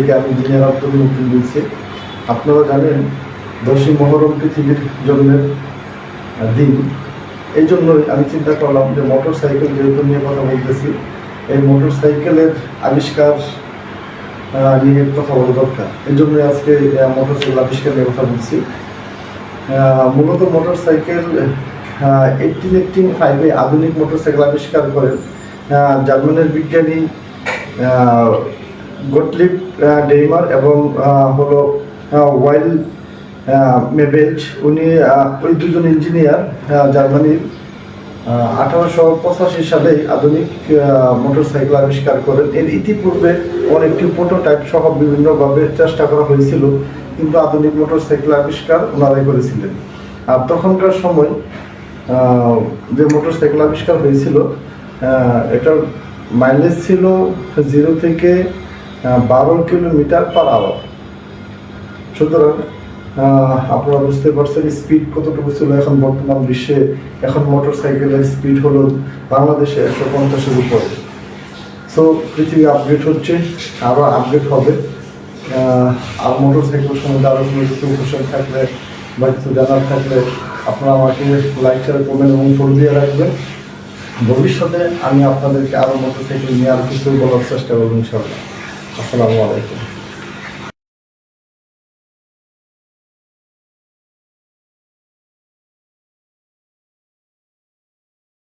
থেকে আমি ইঞ্জিনিয়ার আব্দুল মুকিম বলছি। আপনারা জানেন 10ই মহরম পৃথিবীর জন্মের দিন। এই জন্যই আমি চিন্তা করলাম যে মোটর সাইকেল যেহেতু নিয়ে কথা বলতেছি, এই মোটর সাইকেলের আবিষ্কার নিয়ে কথা বলা দরকার। এই জন্যই আজকে মোটর সাইকেল আবিষ্কার নিয়ে কথা বলছি। মূলত মোটর সাইকেল 1885-এ আধুনিক মোটর সাইকেল আবিষ্কার করেন জার্মানের বিজ্ঞানী গটলিব ডেইমার এবং হলো ওয়াইল মেবেজ। উনি ওই দুজন ইঞ্জিনিয়ার জার্মানির 1885 সালে আধুনিক মোটর সাইকেল আবিষ্কার করেন। এর ইতিপূর্বে অনেকটি প্রোটোটাইপ সহ বিভিন্নভাবে চেষ্টা করা হয়েছিল, কিন্তু আধুনিক মোটর সাইকেল আবিষ্কার ওনারাই করেছিলেন। আর তখনকার সময় যে মোটর সাইকেল আবিষ্কার হয়েছিল এটার মাইলেজ ছিল 0 থেকে 12 কিলোমিটার পার আওয়ার। সুতরাং আপনারা বুঝতে পারছেন স্পিড কতটুকু ছিল। এখন বর্তমান বিশ্বে এখন মোটর সাইকেলের স্পিড হলো বাংলাদেশে 150-এর উপরে। সো পৃথিবী আপডেট হচ্ছে, আরও আপডেট হবে। আর মোটর সাইকেল সম্বন্ধে আরও কোনো কিছু কোশ্চেন থাকলে বা কিছু জানার থাকলে আপনারা আমাকে লাইক, শেয়ার, কমেন্ট এবং ফলো দিয়ে রাখবেন। ভবিষ্যতে আমি আপনাদেরকে আরও মোটর সাইকেল নিয়ে আর কিছু বলার চেষ্টা করবো ইনশাআল্লাহ। আসসালামু আলাইকুম।